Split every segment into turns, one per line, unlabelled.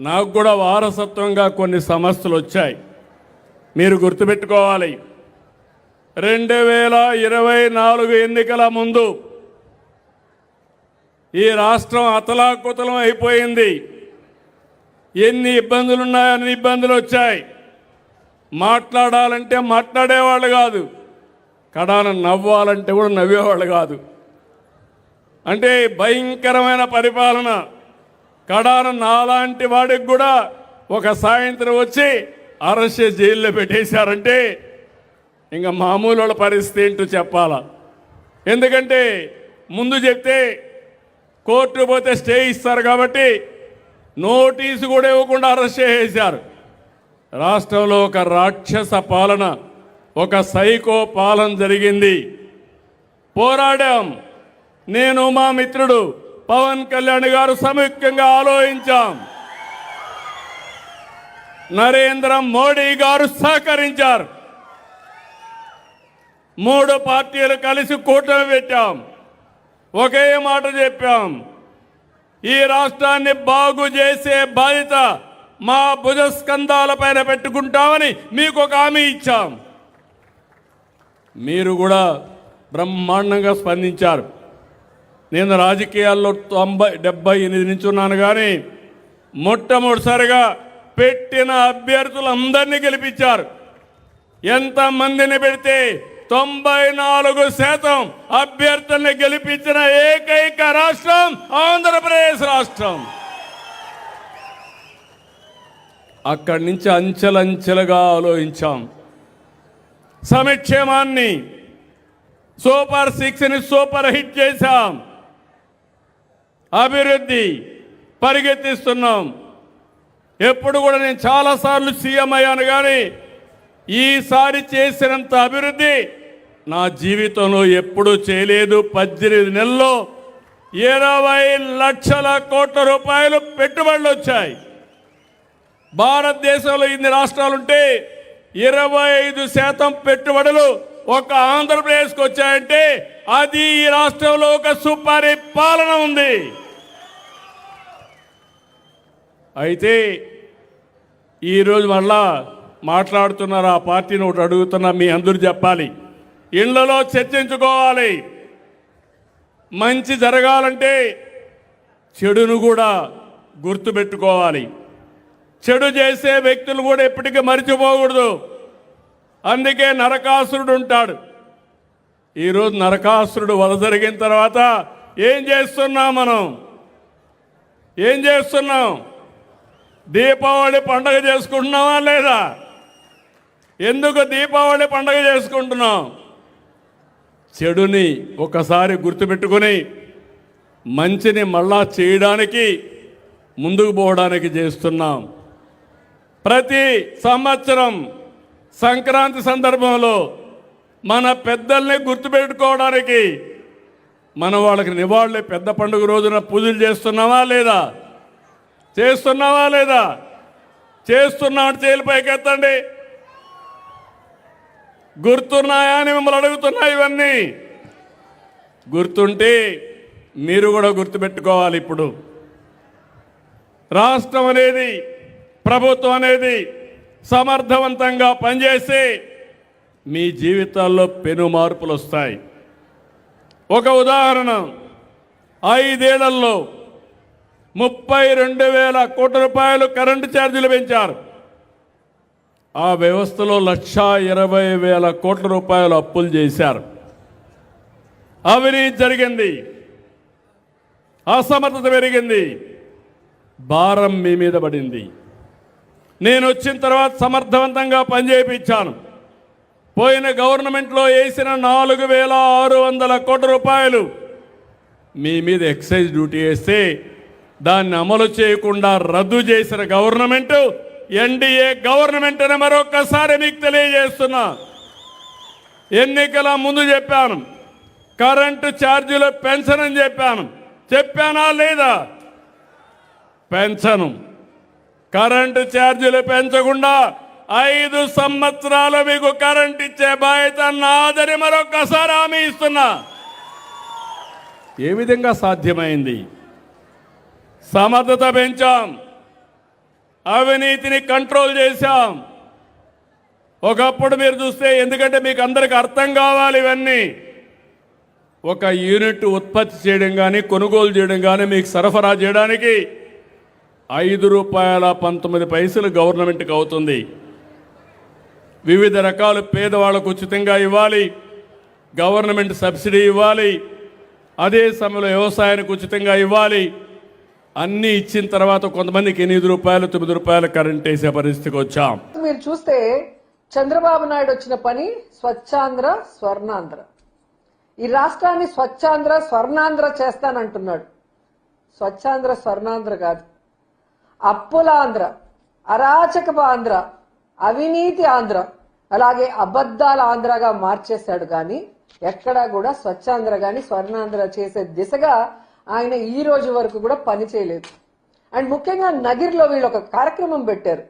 నాకు కూడా వారసత్వంగా కొన్ని సమస్యలు వచ్చాయి. మీరు గుర్తుపెట్టుకోవాలి, 2024 ఎన్నికల ముందు ఈ రాష్ట్రం అతలాకుతలం అయిపోయింది. ఎన్ని ఇబ్బందులున్నాయో అన్ని ఇబ్బందులు వచ్చాయి. మాట్లాడాలంటే మాట్లాడేవాళ్ళు కాదు, కడాన నవ్వాలంటే కూడా నవ్వేవాళ్ళు కాదు. అంటే భయంకరమైన పరిపాలన. కడాన నాలాంటి వాడికి కూడా ఒక సాయంత్రం వచ్చి అరెస్ట్ జైల్లో పెట్టేశారంటే ఇంకా మామూలు వాళ్ళ పరిస్థితి ఏంటో చెప్పాలా. ఎందుకంటే ముందు చెప్తే కోర్టు పోతే స్టే ఇస్తారు కాబట్టి నోటీసు కూడా ఇవ్వకుండా అరెస్ట్ చేసేశారు. రాష్ట్రంలో ఒక రాక్షస పాలన, ఒక సైకో పాలన జరిగింది. పోరాడాం. నేను, మా మిత్రుడు పవన్ కళ్యాణ్ గారు సంయుక్తంగా ఆలోచించాం. నరేంద్ర మోడీ గారు సహకరించారు. 3 పార్టీలు కలిసి కూటమి పెట్టాం. ఒకే మాట చెప్పాం, ఈ రాష్ట్రాన్ని బాగు చేసే బాధ్యత మా భుజస్కంధాలపైన పెట్టుకుంటామని మీకు ఒక హామీ ఇచ్చాం. మీరు కూడా బ్రహ్మాండంగా స్పందించారు. నేను రాజకీయాల్లో 70-78 నుంచి ఉన్నాను, కానీ మొట్టమొదటిసారిగా పెట్టిన అభ్యర్థులందరినీ గెలిపించారు. ఎంతమందిని పెడితే 94% అభ్యర్థుల్ని గెలిపించిన ఏకైక రాష్ట్రం ఆంధ్రప్రదేశ్ రాష్ట్రం. అక్కడి నుంచి అంచెలంచెలుగా ఆలోచించాం. సంక్షేమాన్ని సూపర్ 6ని సూపర్ హిట్ చేశాం. అభివృద్ధి పరిగెత్తిస్తున్నాం. ఎప్పుడు కూడా నేను చాలాసార్లు సీఎం అయ్యాను, కానీ ఈసారి చేసినంత అభివృద్ధి నా జీవితంలో ఎప్పుడూ చేయలేదు. 18 నెలల్లో 20 లక్షల కోట్ల రూపాయలు పెట్టుబడులు వచ్చాయి. భారతదేశంలో ఇన్ని రాష్ట్రాలుంటే 25% పెట్టుబడులు ఒక ఆంధ్రప్రదేశ్కి వచ్చాయంటే అది ఈ రాష్ట్రంలో ఒక సుపరిపాలన ఉంది. అయితే ఈరోజు మళ్ళా మాట్లాడుతున్నారు, ఆ పార్టీని ఒకటి అడుగుతున్నా, మీ అందరూ చెప్పాలి, ఇళ్లలో చర్చించుకోవాలి. మంచి జరగాలంటే చెడును కూడా గుర్తుపెట్టుకోవాలి. చెడు చేసే వ్యక్తులు కూడా ఎప్పటికీ మర్చిపోకూడదు. అందుకే నరకాసురుడు ఉంటాడు. ఈరోజు నరకాసురుడు వధ జరిగిన తర్వాత ఏం చేస్తున్నాం మనం? ఏం చేస్తున్నాం? దీపావళి పండుగ చేసుకుంటున్నావా లేదా? ఎందుకు దీపావళి పండుగ చేసుకుంటున్నాం? చెడుని ఒకసారి గుర్తుపెట్టుకొని మంచిని మళ్ళా చేయడానికి, ముందుకు పోవడానికి చేస్తున్నాం. ప్రతి సంవత్సరం సంక్రాంతి సందర్భంలో మన పెద్దల్ని గుర్తుపెట్టుకోవడానికి మనం వాళ్ళకి నివాళులు, పెద్ద పండుగ రోజున పూజలు చేస్తున్నావా లేదా? చేస్తున్నావా లేదా? చేస్తున్నాడు, చేతులు పైకెత్తండి. గుర్తున్నాయా అని మిమ్మల్ని అడుగుతున్నా. ఇవన్నీ గుర్తుంటే మీరు కూడా గుర్తుపెట్టుకోవాలి. ఇప్పుడు రాష్ట్రం అనేది, ప్రభుత్వం అనేది సమర్థవంతంగా పనిచేసి మీ జీవితాల్లో పెను మార్పులు వస్తాయి. ఒక ఉదాహరణ, 5 ఏళ్లలో 32,000 కోట్ల రూపాయలు కరెంటు ఛార్జీలు పెంచారు. ఆ వ్యవస్థలో 1,20,000 కోట్ల రూపాయలు అప్పులు చేశారు. అవినీతి జరిగింది, అసమర్థత పెరిగింది, భారం మీ మీద పడింది. నేను వచ్చిన తర్వాత సమర్థవంతంగా పనిచేయించాను. పోయిన గవర్నమెంట్లో వేసిన 4,600 కోట్ల రూపాయలు మీ మీద ఎక్సైజ్ డ్యూటీ వేస్తే దాన్ని అమలు చేయకుండా రద్దు చేసిన గవర్నమెంట్ ఎన్డీఏ గవర్నమెంట్ అని మరొకసారి మీకు తెలియజేస్తున్నా. ఎన్నికల ముందు చెప్పాను, కరెంటు ఛార్జీలు పెన్షన్ చెప్పాను. చెప్పానా లేదా? పెన్షన్, కరెంటు ఛార్జీలు పెంచకుండా 5 సంవత్సరాలు మీకు కరెంట్ ఇచ్చే బాధ్యత నాదని మరొకసారి హామీ ఇస్తున్నా. ఏ విధంగా సాధ్యమైంది? సమర్థత పెంచాం. అవినీతిని కంట్రోల్ చేశాం. ఒకప్పుడు మీరు చూస్తే, ఎందుకంటే మీకు అందరికి అర్థం కావాలి ఇవన్నీ, ఒక యూనిట్ ఉత్పత్తి చేయడం కానీ కొనుగోలు చేయడం కానీ మీకు సరఫరా చేయడానికి ₹5.19 గవర్నమెంట్కి అవుతుంది. వివిధ రకాల పేదవాళ్లకు ఉచితంగా ఇవ్వాలి, గవర్నమెంట్ సబ్సిడీ ఇవ్వాలి, అదే సమయంలో వ్యవసాయానికి ఉచితంగా ఇవ్వాలి. అన్నీ ఇచ్చిన తర్వాత కొంతమందికి ₹8 ₹9 కరెంట్ వేసే పరిస్థితికి వచ్చాం.
మీరు చూస్తే చంద్రబాబు నాయుడు వచ్చిన పని స్వచ్ఛాంధ్ర స్వర్ణాంధ్ర. ఈ రాష్ట్రాన్ని స్వచ్ఛాంధ్ర స్వర్ణాంధ్ర చేస్తానంటున్నాడు. స్వచ్ఛాంధ్ర స్వర్ణాంధ్ర కాదు, అప్పుల ఆంధ్ర, అరాచకపు ఆంధ్ర, అవినీతి ఆంధ్ర, అలాగే అబద్ధాల ఆంధ్రగా మార్చేశాడు. కానీ ఎక్కడా కూడా స్వచ్ఛాంధ్ర కానీ స్వర్ణాంధ్ర చేసే దిశగా ఆయన ఈ రోజు వరకు కూడా పని చేయలేదు. అండ్ ముఖ్యంగా నగిరిలో వీళ్ళు ఒక కార్యక్రమం పెట్టారు.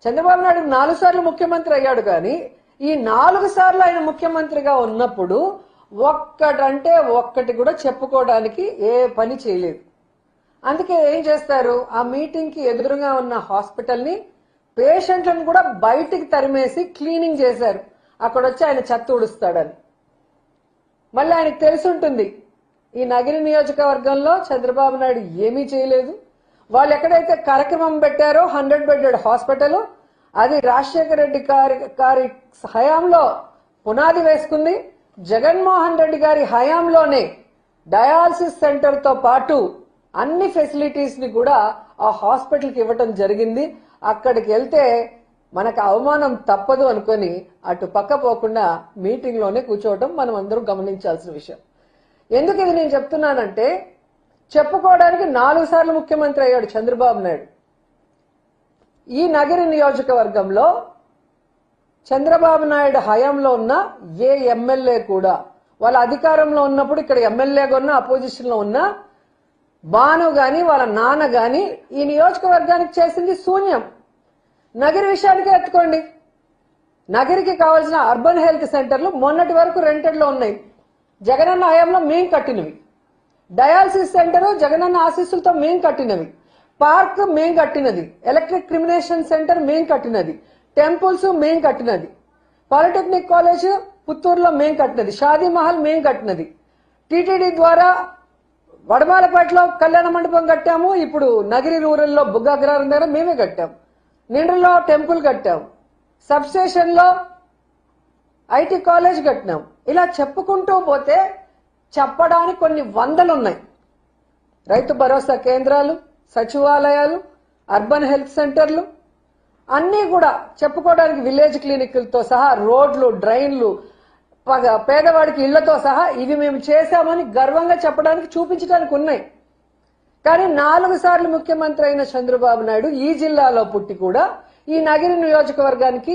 చంద్రబాబు నాయుడు 4 సార్లు ముఖ్యమంత్రి అయ్యాడు, కానీ ఈ 4 సార్లు ఆయన ముఖ్యమంత్రిగా ఉన్నప్పుడు ఒక్కటంటే ఒక్కటి కూడా చెప్పుకోవడానికి ఏ పని చేయలేదు. అందుకే ఏం చేస్తారు, ఆ మీటింగ్ కి ఎదురుగా ఉన్న హాస్పిటల్ని, పేషెంట్లను కూడా బయటికి తరిమేసి క్లీనింగ్ చేశారు. అక్కడ వచ్చి ఆయన చెత్త ఊడుస్తాడని. మళ్ళీ ఆయనకు తెలుసుంటుంది ఈ నగిరి నియోజకవర్గంలో చంద్రబాబు నాయుడు ఏమీ చేయలేదు. వాళ్ళు ఎక్కడైతే కార్యక్రమం పెట్టారో 100 బెడెడ్ హాస్పిటల్, అది రాజశేఖర రెడ్డి గారి హయాంలో పునాది వేసుకుంది. జగన్మోహన్ రెడ్డి గారి హయాంలోనే డయాలసిస్ సెంటర్ తో పాటు అన్ని ఫెసిలిటీస్ ని కూడా ఆ హాస్పిటల్కి ఇవ్వటం జరిగింది. అక్కడికి వెళ్తే మనకు అవమానం తప్పదు అనుకొని అటు పక్క పోకుండా మీటింగ్ లోనే కూర్చోవటం మనం అందరూ గమనించాల్సిన విషయం. ఎందుకు ఇది నేను చెప్తున్నానంటే, చెప్పుకోవడానికి 4 సార్లు ముఖ్యమంత్రి అయ్యాడు చంద్రబాబు నాయుడు. ఈ నగరి నియోజకవర్గంలో చంద్రబాబు నాయుడు హయాంలో ఉన్న ఏ ఎమ్మెల్యే కూడా, వాళ్ళ అధికారంలో ఉన్నప్పుడు ఇక్కడ ఎమ్మెల్యేగా ఉన్న, అపోజిషన్ లో ఉన్న బాను గాని వాళ్ళ నాన్న గాని ఈ నియోజకవర్గానికి చేసింది శూన్యం. నగరి విషయానికి ఎత్తుకోండి. నగరికి కావాల్సిన అర్బన్ హెల్త్ సెంటర్లు మొన్నటి వరకు రెంటెడ్ లో ఉన్నాయి, జగనన్న హయాంలో మేం కట్టినవి. డయాలసిస్ సెంటర్ జగనన్న ఆశీస్సులతో మేం కట్టినవి. పార్క్ మేం కట్టినది. ఎలక్ట్రిక్ క్రిమినేషన్ సెంటర్ మేం కట్టినది. టెంపుల్స్ మేం కట్టినది. పాలిటెక్నిక్ కాలేజ్ పుత్తూరులో మేం కట్టినది. షాదీ మహల్ మేం కట్టినది. టీటీడీ ద్వారా వడమాలపేటలో కళ్యాణ మండపం కట్టాము. ఇప్పుడు నగిరి రూరల్లో బుగ్గాగ్రహారం దగ్గర మేమే కట్టాం. నిండ్రలో టెంపుల్ కట్టాం. సబ్ స్టేషన్ లో ఐటీ కాలేజ్ కట్టినాం. ఇలా చెప్పుకుంటూ పోతే చెప్పడానికి కొన్ని వందలున్నాయి. రైతు భరోసా కేంద్రాలు, సచివాలయాలు, అర్బన్ హెల్త్ సెంటర్లు అన్నీ కూడా చెప్పుకోవడానికి, విలేజ్ క్లినిక్లతో సహా, రోడ్లు, డ్రైన్లు, పేదవాడికి ఇళ్లతో సహా ఇవి మేము చేశామని గర్వంగా చెప్పడానికి, చూపించడానికి ఉన్నాయి. కానీ 4 సార్లు ముఖ్యమంత్రి అయిన చంద్రబాబు నాయుడు ఈ జిల్లాలో పుట్టి కూడా ఈ నగిరి నియోజకవర్గానికి